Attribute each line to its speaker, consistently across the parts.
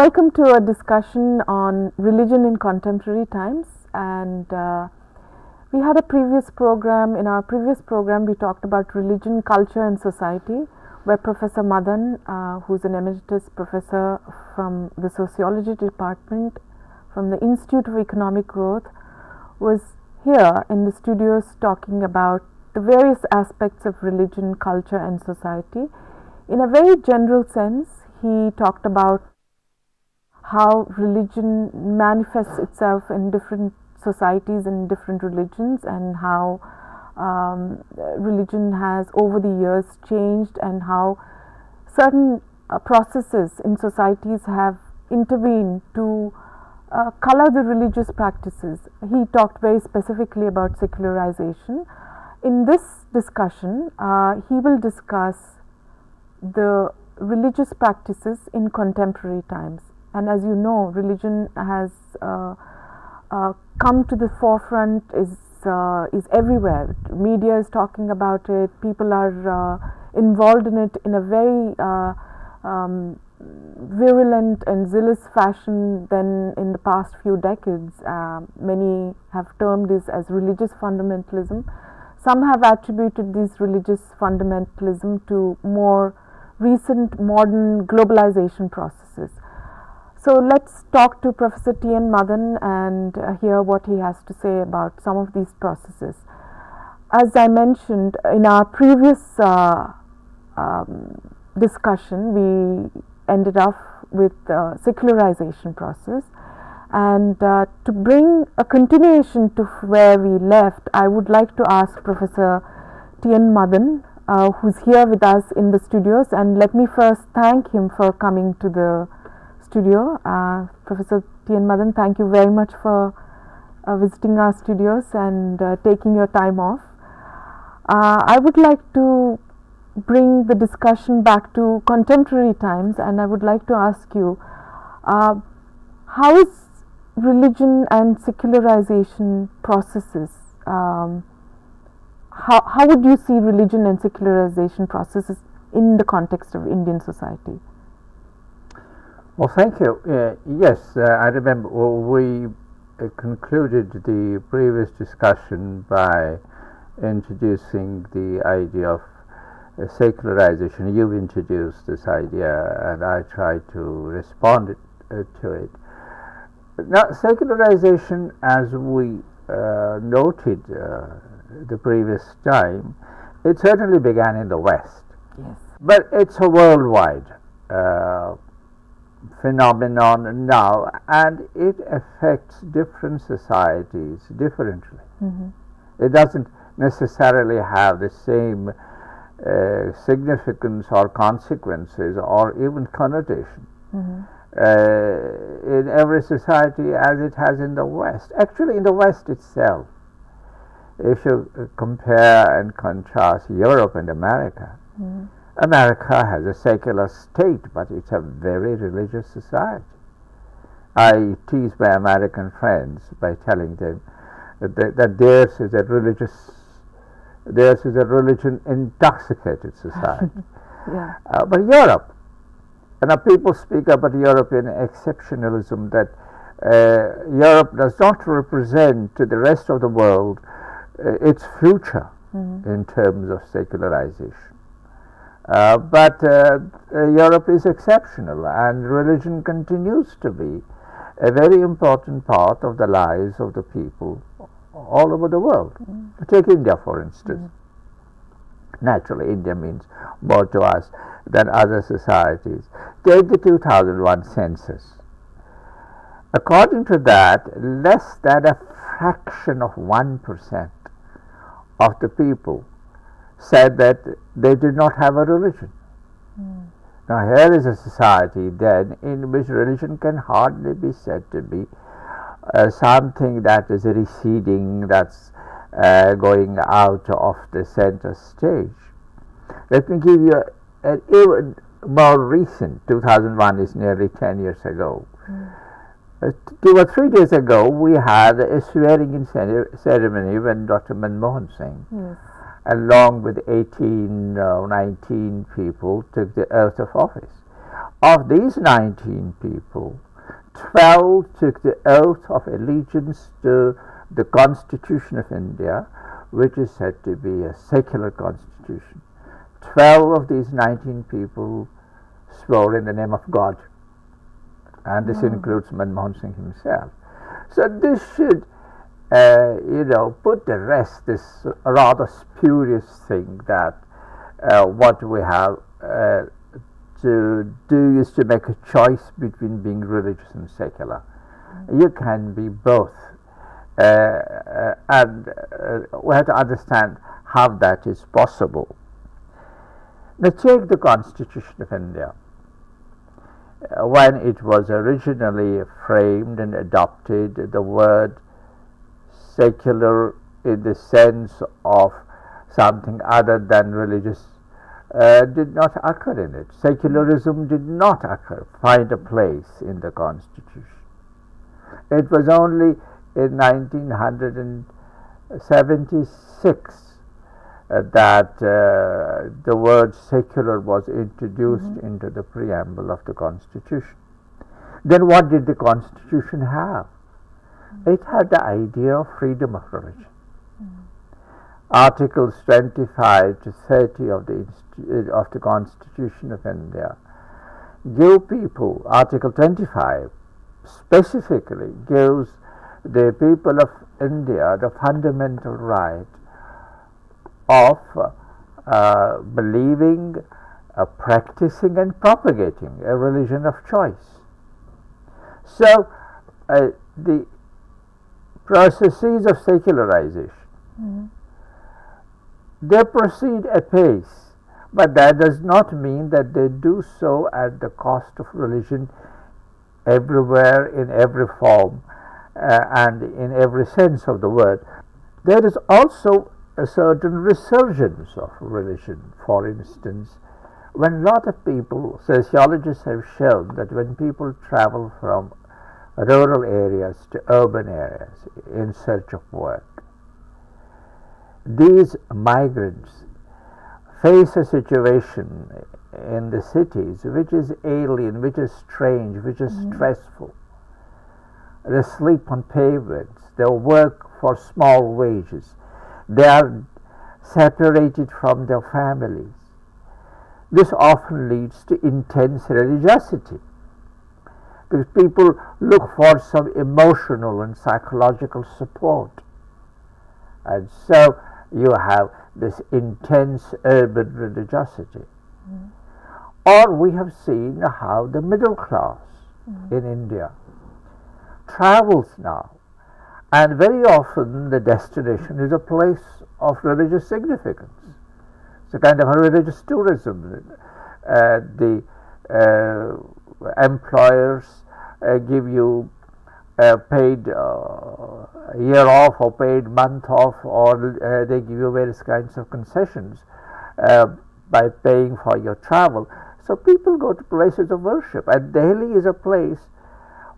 Speaker 1: Welcome to a discussion on religion in contemporary times, and we had a previous program. In our previous program we talked about religion, culture and society, where Professor Madan, who's an emeritus professor from the sociology department from the Institute of Economic Growth, was here in the studios talking about the various aspects of religion, culture and society. In a very general sense, he talked about how religion manifests itself in different societies and different religions, and how religion has over the years changed, and how certain processes in societies have intervened to color the religious practices. He talked very specifically about secularization. In this discussion, he will discuss the religious practices in contemporary times. And as you know, religion has come to the forefront, is everywhere. Media is talking about it. People are involved in it in a very virulent and zealous fashion than in the past few decades. Many have termed this as religious fundamentalism. Some have attributed this religious fundamentalism to more recent modern globalization processes. So let's talk to Professor T.N. Madan and hear what he has to say about some of these processes. As I mentioned in our previous discussion, we ended up with the secularization process, and to bring a continuation to where we left, I would like to ask Professor T.N. Madan, who's here with us in the studios, and let me first thank him for coming to the studio. Professor T.N. Madan, thank you very much for visiting our studios and taking your time off. I would like to bring the discussion back to contemporary times, and I would like to ask you, how is religion and secularization processes, how would you see religion and secularization processes in the context of Indian society?
Speaker 2: Well, thank you. Yes, I remember we concluded the previous discussion by introducing the idea of secularization. You introduced this idea and I tried to respond to it. Now, secularization, as we noted the previous time, it certainly began in the West.
Speaker 1: Yes.
Speaker 2: But it's a worldwide phenomenon now, and it affects different societies differently. It doesn't necessarily have the same significance or consequences or even connotation in every society as it has in the West. Actually, in the West itself, if you compare and contrast Europe and America, America has a secular state, but it's a very religious society. I tease my American friends by telling them that theirs is a religion intoxicated society.
Speaker 1: Yeah.
Speaker 2: But Europe, and people speak about European exceptionalism, that Europe does not represent to the rest of the world its future in terms of secularization. But Europe is exceptional, and religion continues to be a very important part of the lives of the people all over the world. Take India, for instance. Naturally, India means more to us than other societies. Take the 2001 census. According to that, less than a fraction of 1% of the people said that they did not have a religion. Now, here is a society then in which religion can hardly be said to be something that is receding, that's going out of the center stage. Let me give you an even more recent. 2001 is nearly 10 years ago. 2 or 3 days ago, we had a swearing-in ceremony when Dr. Manmohan Singh, along with 18 or 19 people, took the oath of office. Of these 19 people, 12 took the oath of allegiance to the Constitution of India, which is said to be a secular constitution. 12 of these 19 people swore in the name of God, and this includes Manmohan Singh himself. So this should, put to rest this rather spurious thing that what we have to do is to make a choice between being religious and secular. You can be both, and we have to understand how that is possible. Now take the Constitution of India. When it was originally framed and adopted, the word secular in the sense of something other than religious did not occur in it. Secularism did not find a place in the Constitution. It was only in 1976 that the word secular was introduced into the preamble of the Constitution. Then what did the Constitution have? It had the idea of freedom of religion. Articles 25 to 30 of the Constitution of India give people, Article 25 specifically gives the people of India the fundamental right of believing, practicing and propagating a religion of choice. So the processes of secularization, they proceed apace, but that does not mean that they do so at the cost of religion everywhere, in every form, and in every sense of the word. There is also a certain resurgence of religion. For instance, when a lot of people, sociologists have shown that when people travel from rural areas to urban areas in search of work, these migrants face a situation in the cities which is alien, which is strange, which is stressful. They sleep on pavements, they work for small wages, they are separated from their families. This often leads to intense religiosity, because people look for some emotional and psychological support. And so you have this intense urban religiosity. Or we have seen how the middle class in India travels now, and very often the destination is a place of religious significance. It's a kind of a religious tourism. The employers give you paid year off or paid month off, or they give you various kinds of concessions by paying for your travel. So people go to places of worship, and Delhi is a place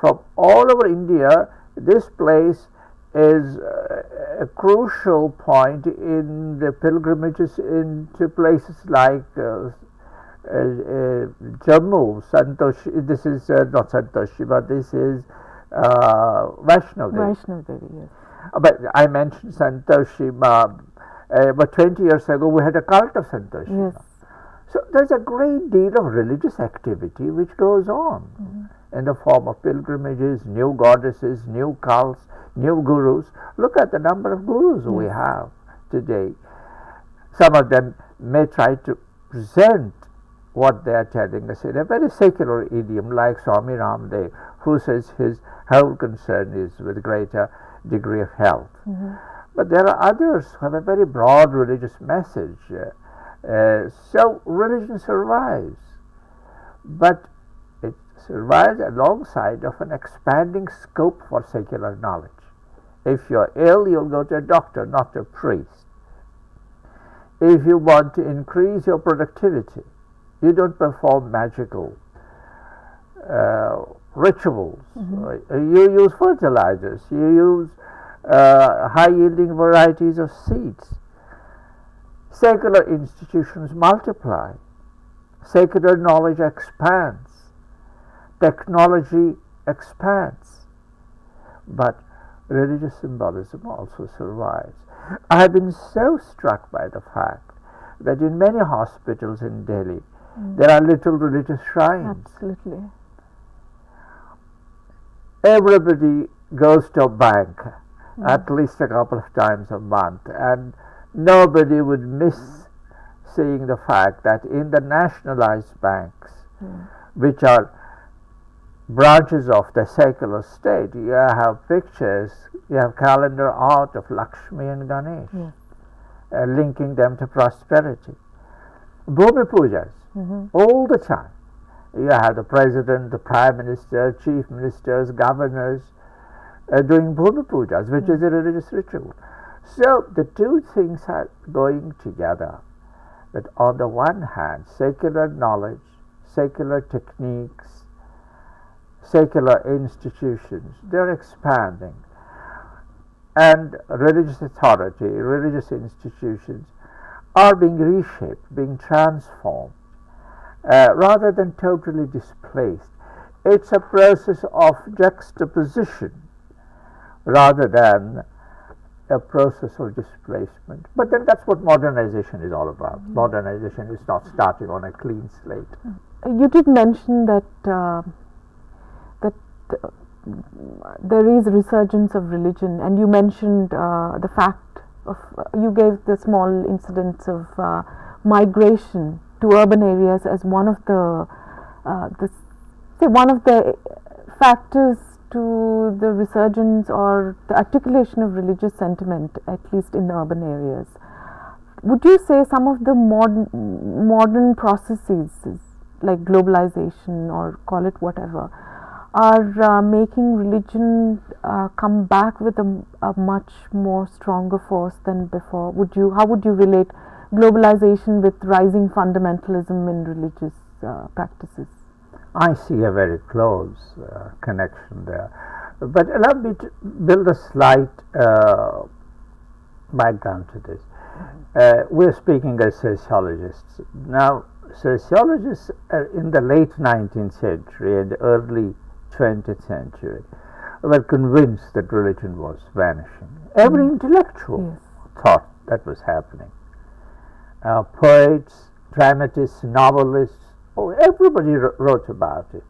Speaker 2: from all over India. This place is a crucial point in the pilgrimages into places like Jammu, Santoshi. This is not Santoshi, but this is Vaishnav Devi.
Speaker 1: Vaishnav Devi, yes.
Speaker 2: But I mentioned Santoshi, but 20 years ago we had a cult of Santoshi.
Speaker 1: Yes.
Speaker 2: So there's a great deal of religious activity which goes on in the form of pilgrimages, new goddesses, new cults, new gurus. Look at the number of gurus we have today. Some of them may try to present what they are telling us in a very secular idiom, like Swami Ramdev, who says his whole concern is with greater degree of health. But there are others who have a very broad religious message. So religion survives, but it survives alongside of an expanding scope for secular knowledge. If you're ill, you'll go to a doctor, not to a priest. If you want to increase your productivity, you don't perform magical rituals. You use fertilizers, you use high-yielding varieties of seeds. Secular institutions multiply, secular knowledge expands. technology expands, but religious symbolism also survives. I have been so struck by the fact that in many hospitals in Delhi, there are little religious shrines.
Speaker 1: Absolutely.
Speaker 2: Everybody goes to a bank at least a couple of times a month, and nobody would miss seeing the fact that in the nationalized banks, which are branches of the secular state, you have pictures, you have calendar art of Lakshmi and Ganesh, linking them to prosperity. Bhumi pujas, all the time. You have the president, the prime minister, chief ministers, governors doing Bhumi pujas, which is a religious ritual. So the two things are going together. That on the one hand, secular knowledge, secular techniques, secular institutions, they're expanding. And religious authority, religious institutions are being reshaped, being transformed, rather than totally displaced. It's a process of juxtaposition rather than a process of displacement. But then that's what modernization is all about. Modernization is not starting on a clean slate.
Speaker 1: You did mention that there is a resurgence of religion, and you mentioned the fact of you gave the small incidents of migration to urban areas as one of the factors to the resurgence or the articulation of religious sentiment, at least in the urban areas. Would you say some of the modern processes like globalization, or call it whatever, are making religion come back with a much more stronger force than before? How would you relate globalization with rising fundamentalism in religious practices?
Speaker 2: I see a very close connection there. But allow me to build a slight background to this. We're speaking as sociologists. Now, sociologists in the late 19th century and early 20th century were convinced that religion was vanishing. Every intellectual thought that was happening. Poets, dramatists, novelists, everybody wrote about it.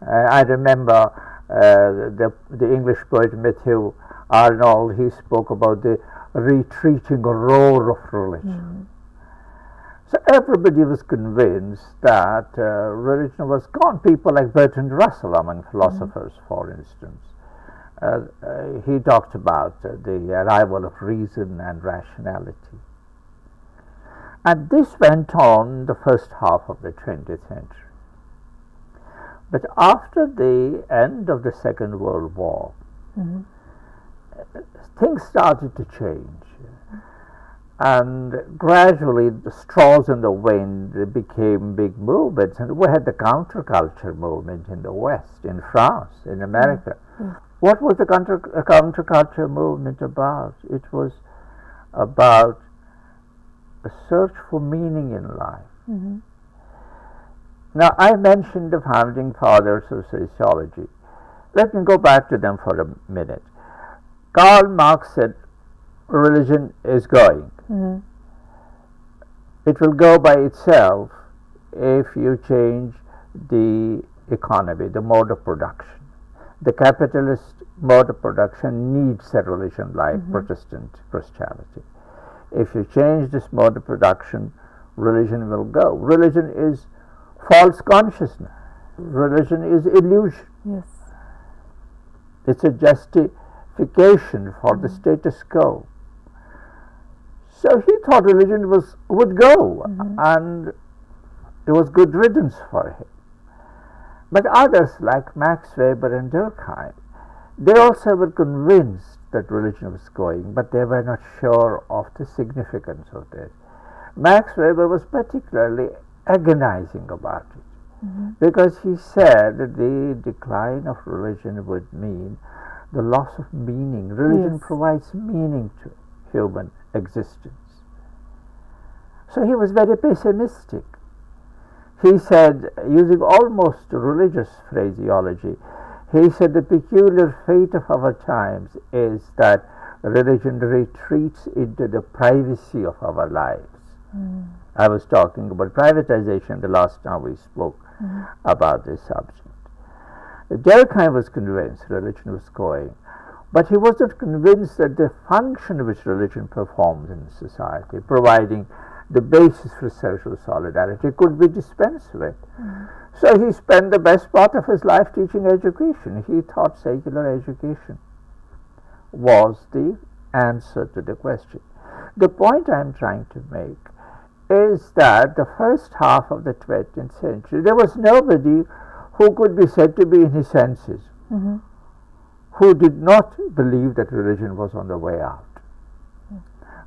Speaker 2: I remember the English poet Matthew Arnold. He spoke about the retreating roar of religion. So everybody was convinced that religion was gone. People like Bertrand Russell, among philosophers, for instance, he talked about the arrival of reason and rationality. And this went on the first half of the 20th century. But after the end of the Second World War, things started to change. And gradually the straws in the wind became big movements. And we had the counterculture movement in the West, in France, in America. What was the counterculture movement about? It was about a search for meaning in life. Now, I mentioned the founding fathers of sociology. Let me go back to them for a minute. Karl Marx said, religion is going. It will go by itself if you change the economy, the mode of production. The capitalist mode of production needs a religion like Protestant Christianity. If you change this mode of production, religion will go. Religion is false consciousness. Religion is illusion.
Speaker 1: Yes.
Speaker 2: It's a justification for the status quo. So he thought religion would go, and it was good riddance for him. But others like Max Weber and Durkheim, they also were convinced that religion was going, but they were not sure of the significance of this. Max Weber was particularly agonizing about it, because he said that the decline of religion would mean the loss of meaning. Religion provides meaning to human existence. So he was very pessimistic. He said, using almost religious phraseology, he said the peculiar fate of our times is that religion retreats into the privacy of our lives. I was talking about privatization the last time we spoke about this subject. Durkheim was convinced religion was going, but he wasn't convinced that the function which religion performs in society, providing the basis for social solidarity, could be dispensed with. So he spent the best part of his life teaching education. He thought secular education was the answer to the question. The point I'm trying to make is that the first half of the 20th century, there was nobody who could be said to be in his senses, who did not believe that religion was on the way out.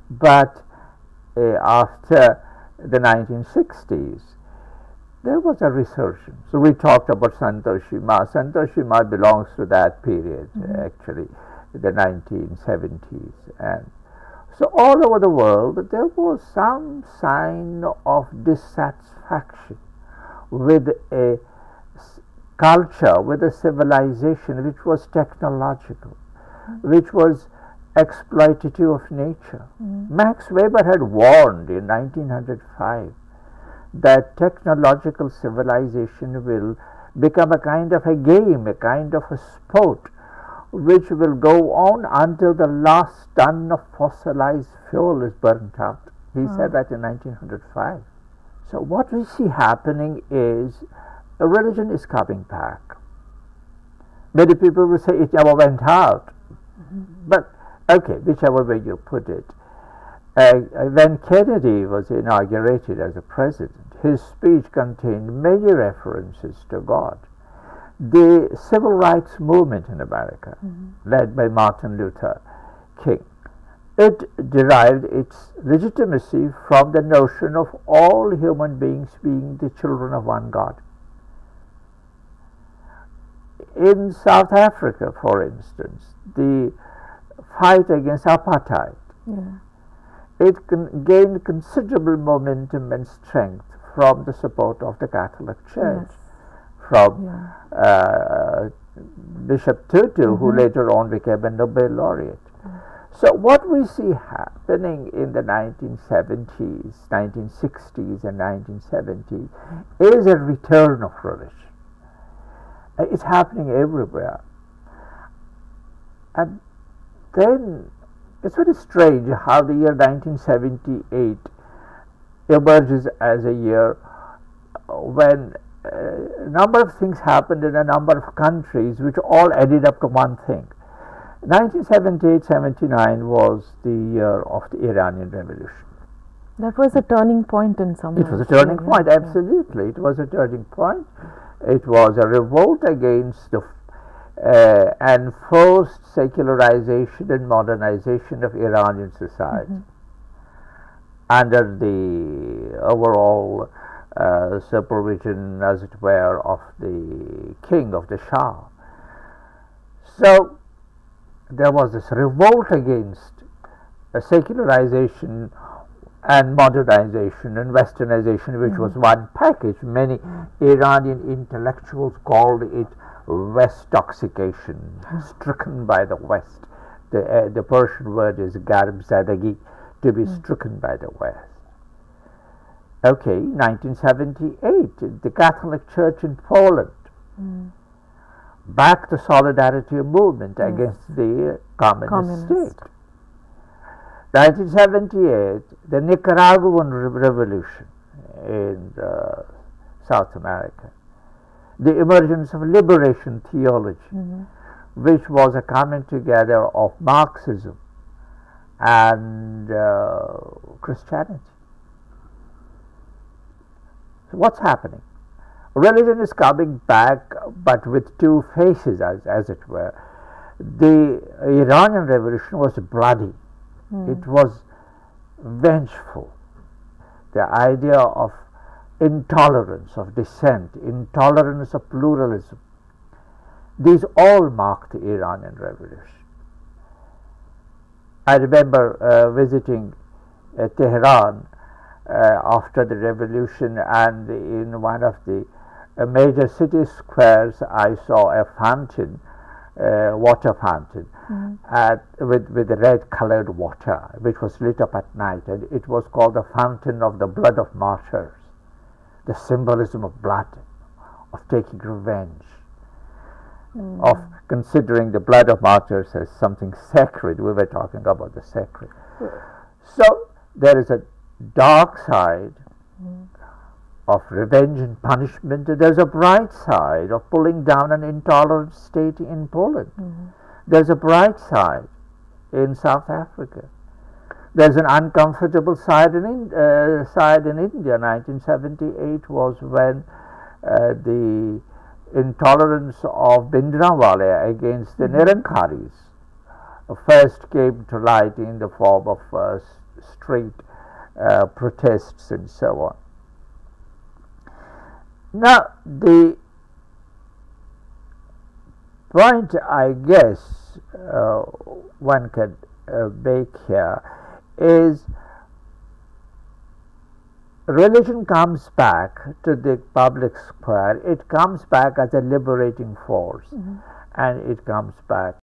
Speaker 2: But after the 1960s, there was a resurgence. So we talked about Santoshi Ma. Santoshi Ma belongs to that period, actually, the 1970s. And so all over the world, there was some sign of dissatisfaction with a culture, with a civilization which was technological, which was exploitative of nature. Max Weber had warned in 1905 that technological civilization will become a kind of a game, a kind of a sport, which will go on until the last ton of fossilized fuel is burnt out. He said that in 1905. So what we see happening is religion is coming back. Many people will say it never went out. But okay, whichever way you put it. When Kennedy was inaugurated as a president, his speech contained many references to God. The civil rights movement in America, led by Martin Luther King, it derived its legitimacy from the notion of all human beings being the children of one God. In South Africa, for instance, the fight against apartheid, it gained considerable momentum and strength from the support of the Catholic Church, from Bishop Tutu, who later on became a Nobel laureate. So what we see happening in the 1970s, 1960s and 1970s is a return of religion. It's happening everywhere. And then it's very strange how the year 1978 emerges as a year when a number of things happened in a number of countries which all added up to one thing. 1978-79 was the year of the Iranian Revolution.
Speaker 1: That was a turning point in some ways.
Speaker 2: It was a turning point, absolutely. It was a turning point. It was a revolt against the enforced secularization and modernization of Iranian society under the overall supervision, as it were, of the king, of the Shah. So there was this revolt against secularization and modernization and westernization, which was one package. Many Iranian intellectuals called it Westoxication, stricken by the West. The Persian word is garb zadagi, to be stricken by the West. Okay, 1978, the Catholic Church in Poland backed the solidarity movement against the communist state. 1978, the Nicaraguan revolution in South America, the emergence of liberation theology, which was a coming together of Marxism and Christianity. So what's happening? Religion is coming back, but with two faces, as it were. The Iranian Revolution was bloody. It was vengeful. The idea of intolerance of dissent, intolerance of pluralism, these all marked the Iranian Revolution. I remember visiting Tehran after the revolution, and in one of the major city squares I saw a fountain, water fountain, with red colored water, which was lit up at night, and it was called the fountain of the blood of martyrs, the symbolism of blood, of taking revenge, of considering the blood of martyrs as something sacred. We were talking about the sacred. So there is a dark side of revenge and punishment. There's a bright side of pulling down an intolerant state in Poland. There's a bright side in South Africa. There's an uncomfortable side in India. 1978 was when the intolerance of Bhindranwale against the Nirankaris first came to light in the form of street protests and so on. Now, the point I guess one can make here is religion comes back to the public square. It comes back as a liberating force, and it comes back